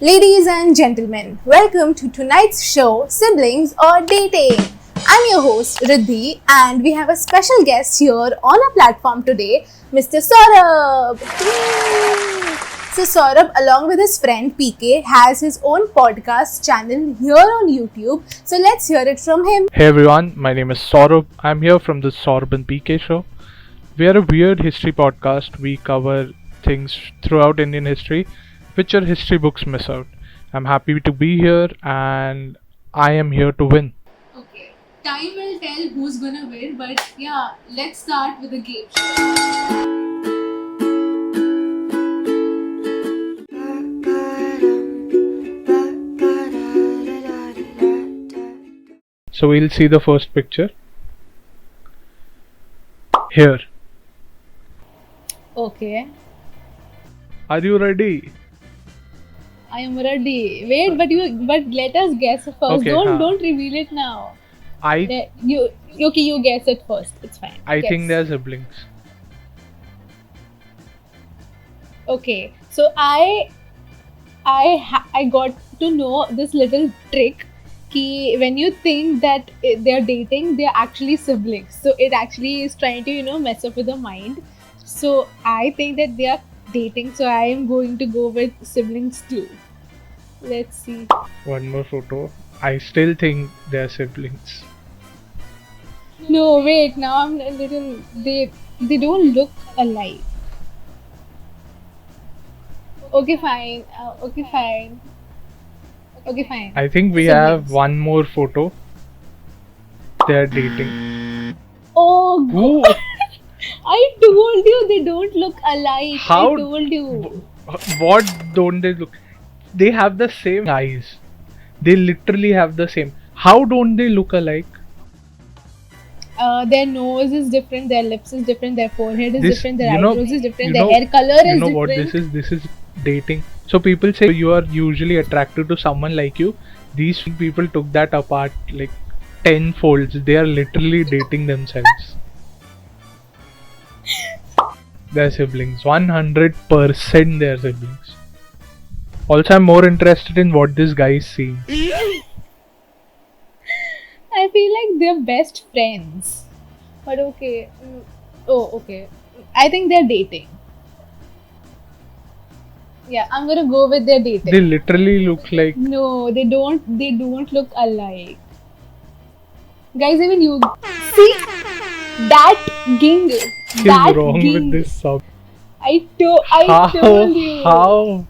Ladies and gentlemen, welcome to tonight's show, Siblings or Dating. I'm your host, Riddhi, and we have a special guest here on our platform today, Mr. Saurabh. So Saurabh, along with his friend PK, has his own podcast channel here on YouTube. So let's hear it from him. Hey everyone, my name is Saurabh. I'm here from the Saurabh and PK show. We are a weird history podcast. We cover things throughout Indian history which your history books miss out. I'm happy to be here and I am here to win. Okay, time will tell who's gonna win, but yeah, let's start with the game show. So we'll see the first picture. Here. Okay, Are you ready? I am ready. Wait, but let us guess first. Okay, Don't reveal it now. I You guess it first. It's fine. Guess. think they're siblings. Okay, so I got to know this little trick. Ki when you think that they're dating, they're actually siblings. So it actually is trying to mess up with the mind. So I think that they are dating. So I am going to go with siblings too. Let's see. One more photo. I still think they're siblings. No, wait. Now I'm a little. They don't look alike. Okay, fine. Okay, fine. Okay, fine. I think we Siblings. have one more photo. They're dating. Oh, Who? I told you they don't look alike. How- I told you. What don't they look? They have the same eyes. They literally have the same. How don't they look alike? Their nose is different, their lips is different, their forehead is This- different, their you know- eyebrows is different, you their know- hair color is You know different. what this is? This is dating. So people say you are usually attracted to someone like you. These people took that apart like 10 folds. They are literally dating themselves. They're siblings. 100% they're siblings. Also, I'm more interested in what this guy is seeing. I feel like they're best friends. But okay. Oh, okay. I think they're dating. Yeah, I'm gonna go with their dating. They literally look like. No, they don't. They don't look alike. Guys, even you see that ging. What That is wrong ging. with this sub? I told you.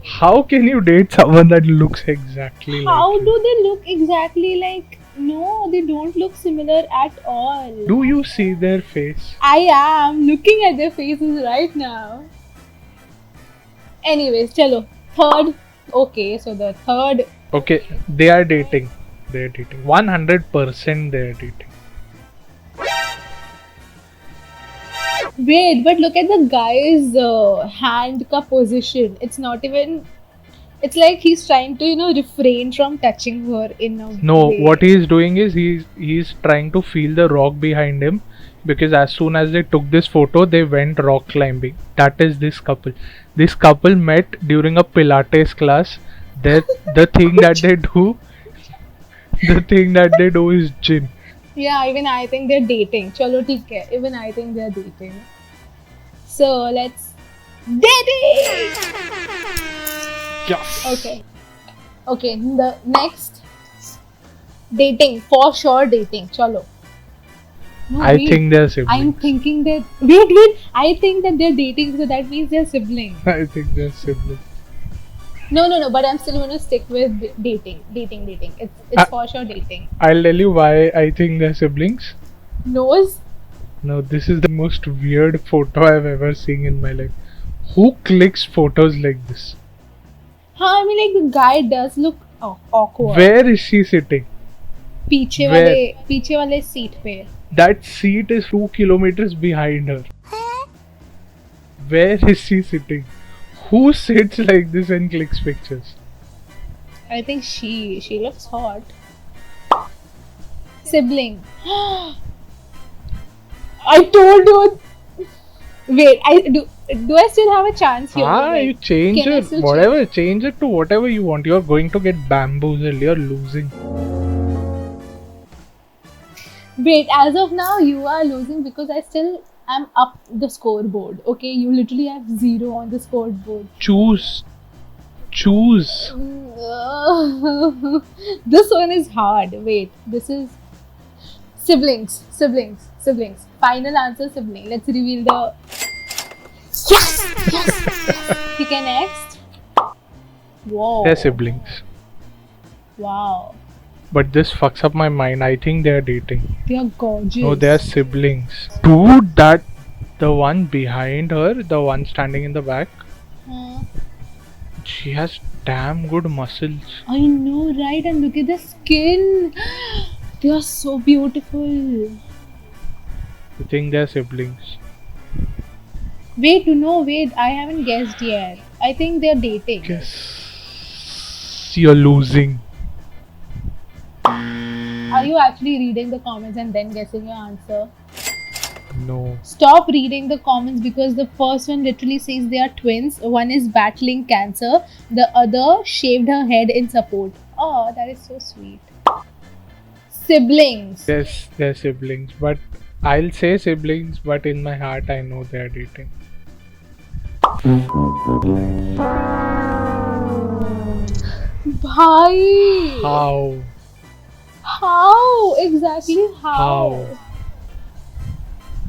How can you date someone that looks exactly How like you? do they look exactly like? No, they don't look similar at all. Do you see their face? I am looking at their faces right now. Anyways, chalo. Third. Okay, so the third. Okay, they are dating. They're dating. 100% they're dating. Wait, but look at the guy's hand ka position. It's not even. It's like he's trying to refrain from touching her in a No, way. what he is doing is he's trying to feel the rock behind him, because as soon as they took this photo, they went rock climbing. That is this couple. This couple met during a Pilates class. The thing that they do is gym. Yeah, even I think they're dating. Chalo, theek hai. Even I think they're dating. So let's dating. Yes. Okay. Okay. The next dating, for sure dating. Chalo. No, I wait. think they're siblings. I'm thinking that. Wait. I think that they're dating, so that means they're siblings. I think they're siblings. No. But I'm still gonna stick with dating. It's for sure dating. I'll tell you why I think they're siblings. Nose. No, this is the most weird photo I've ever seen in my life. Who clicks photos like this? हाँ, I mean like the guy does look awkward. Where is she sitting? पीछे Where? वाले seat पे. That seat is 2 kilometers behind her. Where is she sitting? Who sits like this and clicks pictures? I think she looks hot. Sibling. I told you. Wait, Do I still have a chance here? You change can I it. still Whatever. Change it to whatever you want. You're going to get bamboozled. You're losing. Wait, as of now, you are losing because I still am up the scoreboard. Okay, you literally have 0 on the scoreboard. Choose. This one is hard. Wait, this is siblings. Final answer, sibling. Let's reveal the. Yes. Okay, next. Whoa. They're siblings. Wow. But this fucks up my mind. I think they're dating. They are gorgeous. No, they're siblings. Dude, the one behind her, the one standing in the back, she has damn good muscles. I know, right? And look at the skin. They are so beautiful. I think they're siblings. Wait, I haven't guessed yet. I think they're dating. Yes. You're losing. Are you actually reading the comments and then guessing your answer? No. Stop reading the comments because the first one literally says they are twins. One is battling cancer, the other shaved her head in support. Oh, that is so sweet. Siblings. Yes, they're siblings. But I'll say siblings, but in my heart I know they're dating. Bhai. How? How? Exactly how? How?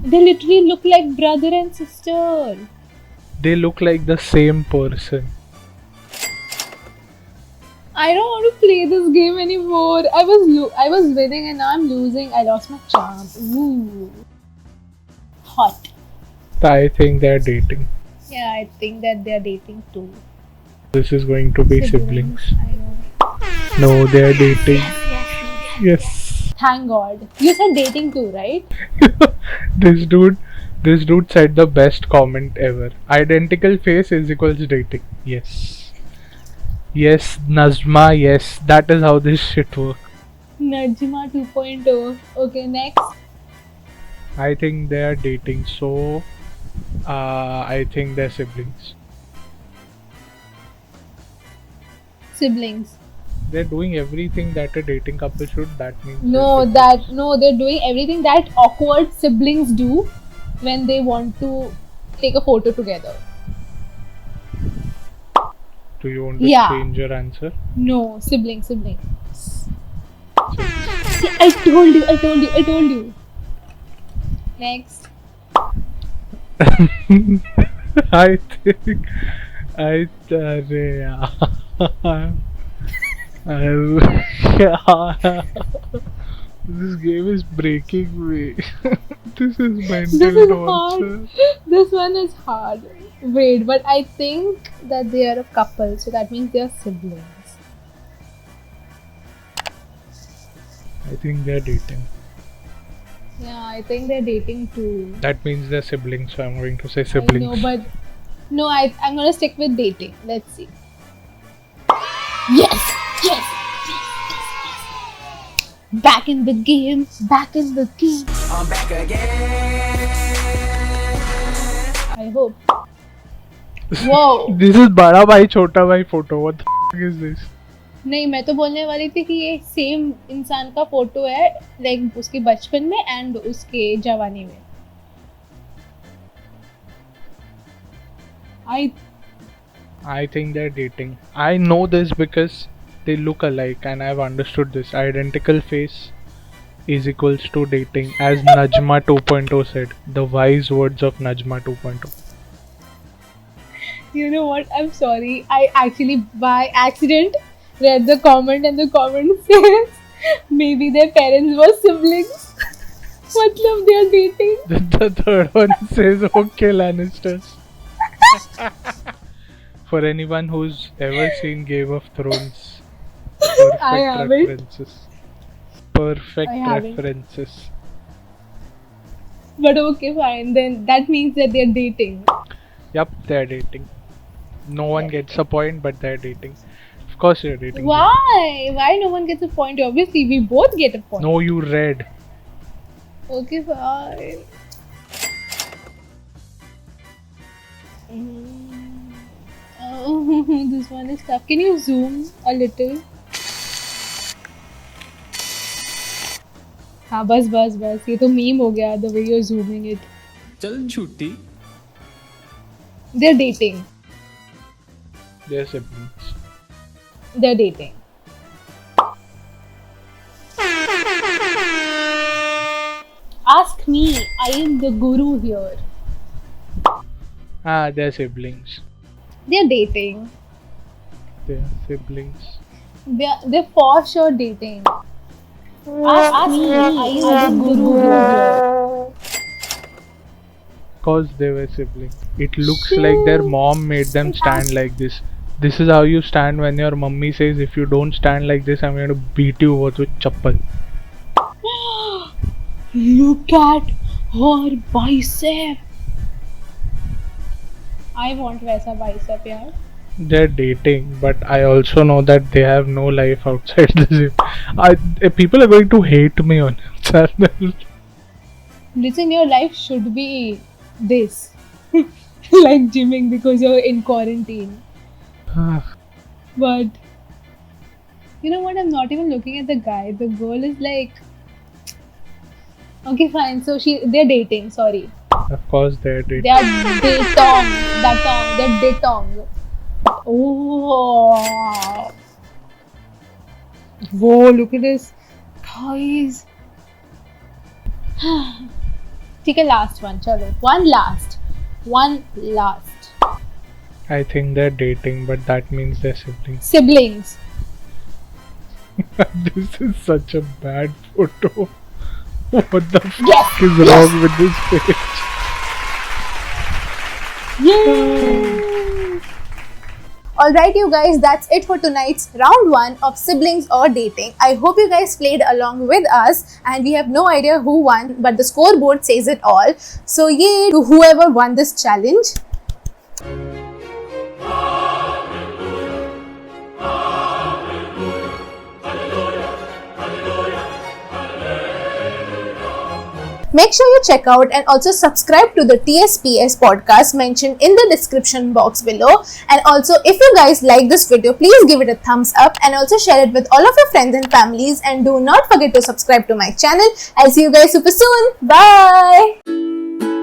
They literally look like brother and sister. They look like the same person. I don't want to play this game anymore. I was winning and now I'm losing. I lost my charm. Ooh. Hot. I think they're dating. Yeah, I think that they're dating too. This is going to be siblings. I know. No, they're dating. Yes. Thank God. You said dating too, right? This dude said the best comment ever. Identical face is equals dating. Yes. Yes, Najma, yes. That is how this shit works. Najma 2.0. Okay, next. I think they are dating, so I think they're siblings. Siblings. They're doing everything that a dating couple should. That means They're doing everything that awkward siblings do when they want to take a photo together. Do you want to change your answer? No, siblings. See, I told you. Next. I think this game is breaking me. This is mental torture. This one is hard. Wait, but I think that they are a couple, so that means they are siblings. I think they're dating. Yeah, I think they're dating too. That means they're siblings, so I'm going to say siblings. I know, but no, I'm gonna stick with dating. Let's see. Yes. Back in the game. I'm back again. I hope. Whoa. This is Bada Bhai Chota Bhai photo. What the f is this? नहीं, मैं तो बोलने वाली थी कि ये same इंसान का फोटो है, लाइक उसके बचपन में एंड उसके जवानी में. I think they're dating. I know this because they look alike and I've understood this. Identical face is equals to dating, as Najma 2.0 said. The wise words of Najma 2.0. You know what? I'm sorry. I actually by accident read the comment and the comment says maybe their parents were siblings. मतलब they are dating. The third one says okay Lannisters. For anyone who's ever seen Game of Thrones, perfect references. But okay, fine. Then that means that they're dating. Yup, they're dating. No one gets a point, but they're dating. Of course, you're dating. Why? Why no one gets a point? Obviously, we both get a point. No, you read. Okay, fine. This one is tough. Can you zoom a little? हाँ बस बस बस ये तो meme हो गया the way you're zooming it. चल झूठी. They're dating. They're siblings. They're dating. Ask me. I am the guru here. They're siblings. They're dating. They're siblings. They're for sure dating. Ask me. I am the guru here. Cause they were siblings. It looks like their mom made them stand like this. This is how you stand when your mummy says, if you don't stand like this, I'm going to beat you with chappal. Look at her bicep. I want वैसा bicep यार. They're dating, but I also know that they have no life outside the gym. People are going to hate me on this channel. Listen, your life should be this. Like gymming because you're in quarantine. But you know what? I'm not even looking at the guy. The girl is like, okay, fine. So they're dating. Sorry, Of course, they're dating. they are datong. They're datong. Oh, whoa! Look at this, guys. Take a last one. Chalo, one last. I think they're dating, but that means they're siblings. Siblings. This is such a bad photo. What the Yes, fuck is wrong with this page? Yay! Alright, you guys, that's it for tonight's round 1 of siblings or dating. I hope you guys played along with us and we have no idea who won, but the scoreboard says it all. So, yay to whoever won this challenge. Make sure you check out and also subscribe to the TSPS podcast mentioned in the description box below. And also, if you guys like this video, please give it a thumbs up and also share it with all of your friends and families. And do not forget to subscribe to my channel. I'll see you guys super soon. Bye!